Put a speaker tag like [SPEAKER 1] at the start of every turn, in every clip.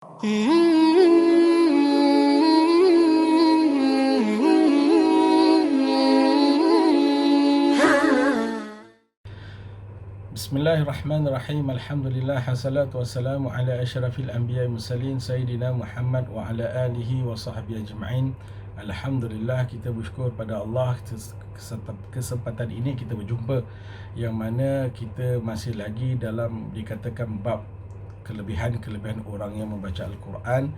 [SPEAKER 1] Bismillahirrahmanirrahim. Alhamdulillah, wassalatu wassalamu ala asyrafil anbiya'i mursalin Sayyidina Muhammad wa ala alihi wa sahbihi ajma'in. Alhamdulillah, kita bersyukur pada Allah kesempatan ini kita berjumpa, yang mana kita masih lagi dalam dikatakan bab kelebihan-kelebihan orang yang membaca Al-Quran,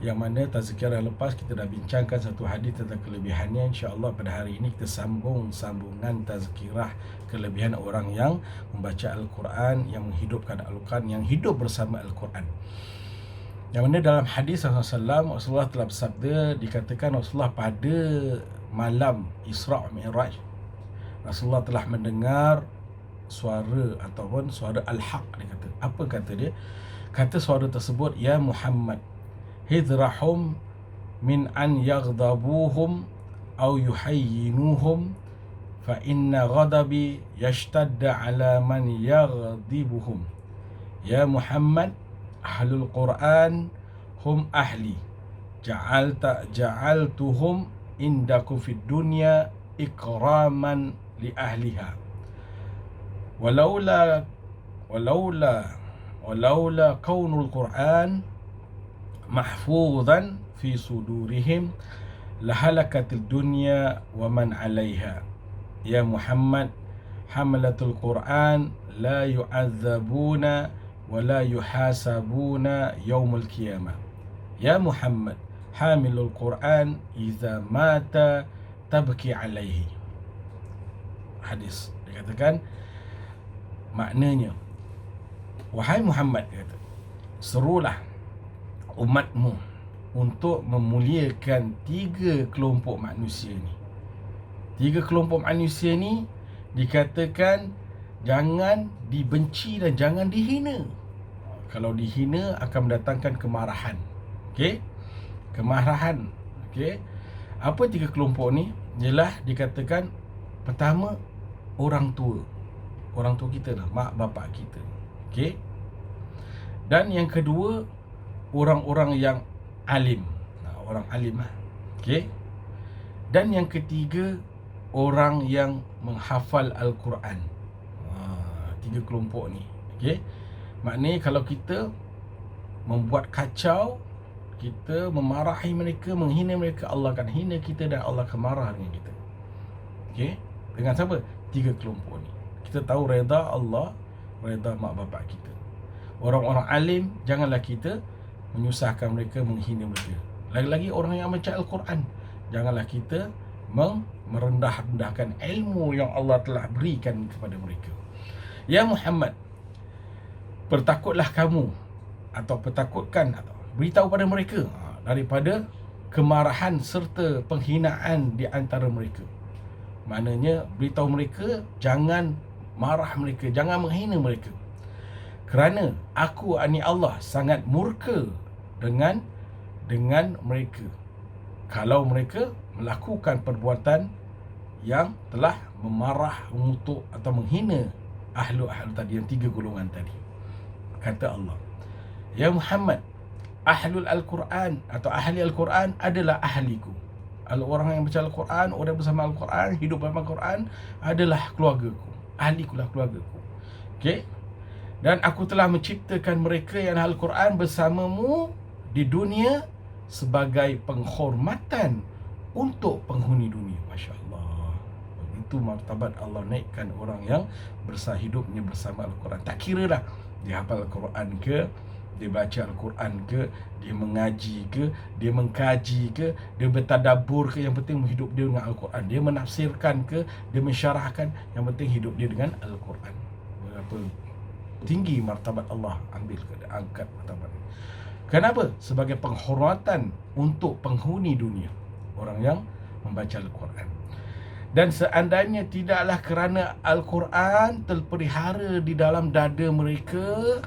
[SPEAKER 1] yang mana tazkirah lepas kita dah bincangkan satu hadis tentang kelebihannya. InsyaAllah pada hari ini kita sambungan tazkirah kelebihan orang yang membaca Al-Quran, yang menghidupkan Al-Quran, yang hidup bersama Al-Quran. Yang mana dalam hadis Rasulullah telah bersabda, dikatakan Rasulullah pada malam Isra' Mi'raj, Rasulullah telah mendengar suara ataupun suara Al-Haq. Dia kata, apa kata dia? Kata suara tersebut, ya Muhammad, hidrahum min an yaghdabuhum aw yuhayyinuhum fa inna ghadabi yashtadda ala man yaghdibuhum. Ya Muhammad, ahlul Quran hum ahli, ja'altuhum indakum fid dunya ikraman li ahliha, walaula kaunul Quran mahfuzan fi sudurihim lahalakatil dunya wa man 'alaiha. Ya Muhammad, hamalatul Quran la yu'adzabuna wa la yuhasabuna yaumul qiyamah. Ya Muhammad, hamilul Quran idza mata tabki 'alaihi. Hadis dikatakan, maknanya, wahai Muhammad, kata, serulah umatmu untuk memuliakan tiga kelompok manusia ni. Tiga kelompok manusia ni dikatakan jangan dibenci dan jangan dihina. Kalau dihina akan mendatangkan kemarahan. Okey? Kemarahan. Okey? Apa tiga kelompok ni? Ialah dikatakan, pertama, orang tua. Orang tua kita lah, mak bapak kita. Okey? Dan yang kedua, orang-orang yang alim. Orang alim lah. Okey? Dan yang ketiga, orang yang menghafal Al-Quran. Tiga kelompok ni. Okey? Maknanya kalau kita membuat kacau, kita memarahi mereka, menghina mereka, Allah akan hina kita dan Allah akan marah dengan kita. Okey? Dengan siapa? Tiga kelompok ni. Kita tahu reda Allah, reda mak bapak kita. Orang-orang alim, janganlah kita menyusahkan mereka, menghina mereka. Lagi-lagi orang yang membaca Al-Quran, janganlah kita merendah-rendahkan ilmu yang Allah telah berikan kepada mereka. Ya Muhammad, bertakutlah kamu, atau bertakutkan, atau beritahu pada mereka daripada kemarahan serta penghinaan di antara mereka. Maknanya beritahu mereka, jangan marah mereka, jangan menghina mereka. Kerana aku, Allah, sangat murka dengan mereka kalau mereka melakukan perbuatan yang telah memarah, mengutuk atau menghina ahlu tadi, yang tiga golongan tadi. Kata Allah, ya Muhammad, ahlul Al-Quran atau ahli Al-Quran adalah ahliku. Orang yang baca Al-Quran, orang bersama Al-Quran, hidup bersama Al-Quran adalah keluargaku. Ahlikulah keluargaku. Okey? Dan aku telah menciptakan mereka yang Al-Quran bersamamu di dunia sebagai penghormatan untuk penghuni dunia. Masya Allah. Begitu martabat Allah naikkan orang yang hidupnya bersama Al-Quran. Tak kira lah dia hafal Al-Quran ke, dia baca Al-Quran ke, dia mengaji ke, dia mengkaji ke, dia bertadabbur ke, yang penting hidup dia dengan Al-Quran. Dia menafsirkan ke, dia mensyarahkan, yang penting hidup dia dengan Al-Quran. Berapa tinggi martabat Allah angkat martabat. Kenapa? Sebagai penghormatan untuk penghuni dunia, orang yang membaca Al-Quran. Dan seandainya tidaklah kerana Al-Quran terpelihara di dalam dada mereka,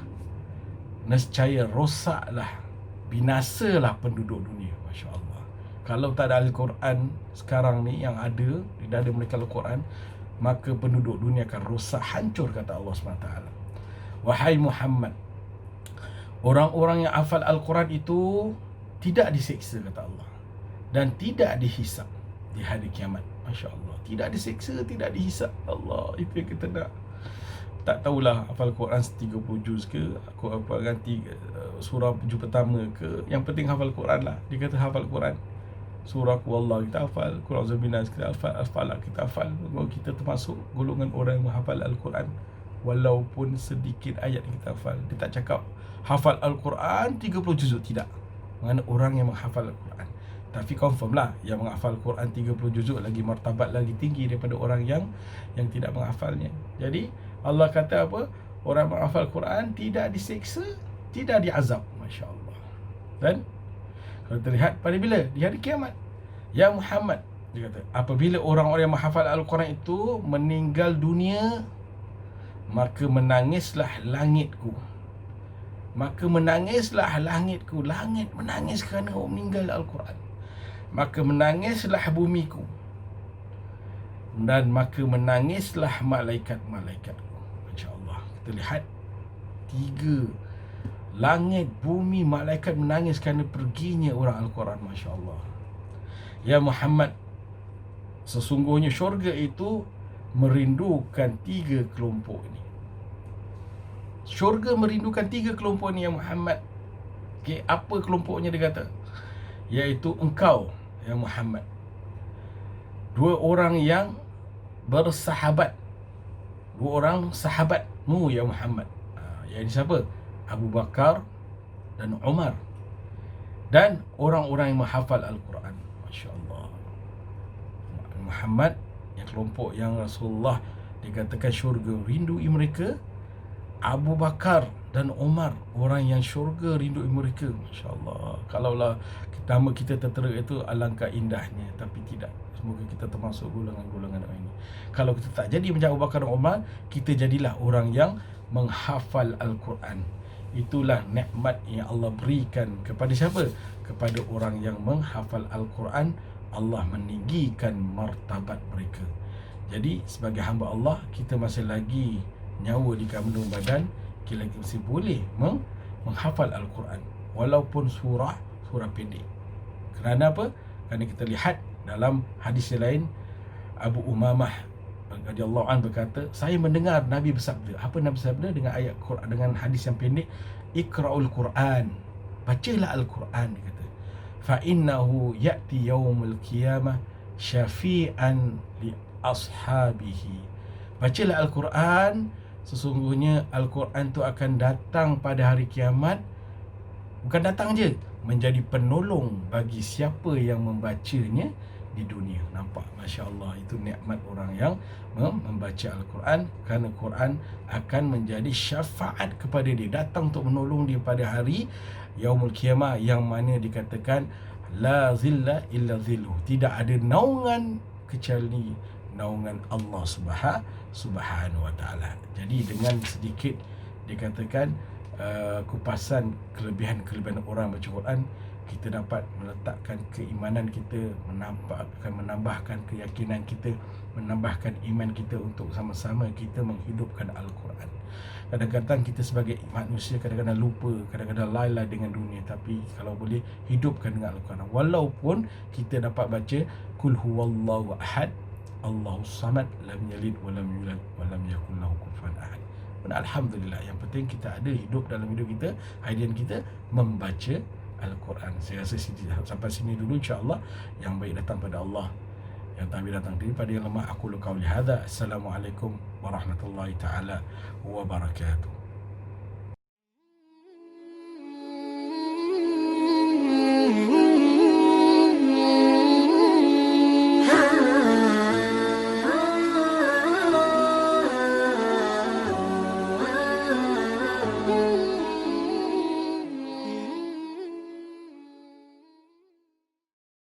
[SPEAKER 1] nescaya rosaklah, binasalah penduduk dunia. Masya Allah. Kalau tak ada Al-Quran sekarang ni yang ada di dada mereka Al-Quran, maka penduduk dunia akan rosak, hancur, kata Allah SWT. Wahai Muhammad, Orang-orang yang hafal Al-Quran itu tidak diseksa, kata Allah, dan tidak dihisap di hari kiamat. Masya Allah, tidak diseksa, tidak dihisap. Allah, itu yang kita nak. Tak tahulah hafal Quran 30 juz ke, aku apa ganti surah juz pertama ke, yang penting hafal Quran lah. Dia kata hafal Quran, surah Wallah kita hafal, Qul a'udzu binas kita hafal, Al-Falaq kita hafal. Bahawa kita termasuk golongan orang yang menghafal Al-Quran walaupun sedikit ayat yang kita hafal. Dia tak cakap hafal Al-Quran 30 juzuk, tidak. Mana orang yang menghafal Al-Quran. Tapi confirm lah, yang menghafal Quran 30 juzuk lagi martabat lagi tinggi daripada orang yang tidak menghafalnya. Jadi Allah kata apa? Orang menghafal Quran tidak diseksa, tidak diazab. Masya Allah. Dan kalau terlihat pada bila? Di hari kiamat. Ya Muhammad, dia kata, apabila orang-orang yang menghafal Al-Quran itu meninggal dunia, maka menangislah langitku. Maka menangislah langitku. Langit menangis kerana orang meninggal Al-Quran. Maka menangislah bumiku. Dan maka menangislah malaikat-malaikatku. Masya Allah. Kita lihat 3, langit, bumi, malaikat menangis kerana perginya orang Al-Quran. Masya Allah. Ya Muhammad, sesungguhnya syurga itu merindukan 3 kelompok ini. Syurga merindukan 3 kelompok ini, ya Muhammad. Okay, apa kelompoknya dia kata? Iaitu engkau, ya Muhammad. 2 orang yang bersahabat. 2 orang sahabatmu, ya Muhammad. Iaitu siapa? Abu Bakar dan Umar. Dan orang-orang yang menghafal Al-Quran. Masya Allah. Muhammad, yang kelompok yang Rasulullah dikatakan syurga rindui mereka. Abu Bakar dan Umar, orang yang syurga rindui mereka. Masya Allah. Kalaulah nama kita tertera itu, alangkah indahnya. Tapi tidak. Semoga kita termasuk golongan-golongan ini. Kalau kita tak jadi macam Abu Bakar dan Umar, kita jadilah orang yang menghafal Al-Quran. Itulah nikmat yang Allah berikan kepada siapa? Kepada orang yang menghafal Al-Quran. Allah meninggikan martabat mereka. Jadi sebagai hamba Allah, kita masih lagi nyawa di kandung badan, kita masih boleh menghafal Al-Quran walaupun surah pendek. Kerana apa? Kerana kita lihat dalam hadis yang lain, Abu Umamah radhiyallahu anhu berkata, saya mendengar Nabi bersabda. Apa Nabi bersabda? Dengan ayat Quran, dengan hadis yang pendek, Iqra'ul Quran, bacalah Al-Quran, dia kata. Fa innahu ya'ti yaumul qiyamah syafi'an li ashabihi. Bacalah Al-Quran, sesungguhnya Al-Quran tu akan datang pada hari kiamat. Bukan datang je, menjadi penolong bagi siapa yang membacanya di dunia. Nampak? Masya Allah. Itu nikmat orang yang membaca Al-Quran. Kerana Quran akan menjadi syafaat kepada dia, datang untuk menolong dia pada hari Yaumul Qiyamah, yang mana dikatakan la zilla illa zillu. Tidak ada naungan kecuali naungan Allah Subhanahu wa ta'ala. Jadi dengan sedikit dikatakan kupasan kelebihan-kelebihan orang baca Quran, kita dapat meletakkan keimanan kita, menambahkan keyakinan kita, menambahkan iman kita untuk sama-sama kita menghidupkan Al-Quran. Kadang-kadang kita sebagai manusia kadang-kadang lupa, kadang-kadang lalai dengan dunia. Tapi kalau boleh, hidupkan dengan Al-Quran. Walaupun kita dapat baca Qul huwallahu ahad, Allahus samad, lam yalid wa lam yulad wa lam yakul lahu kufuwan ahad. Dan alhamdulillah, yang penting kita ada hidup dalam hidup kita, hadiah kita membaca Al-Quran. Saya rasa sampai sini dulu, insya-Allah. Yang baik datang pada Allah, yang tak baik datang daripada yang lemah. Aku qauli hadza. Assalamualaikum warahmatullahi taala wabarakatuh.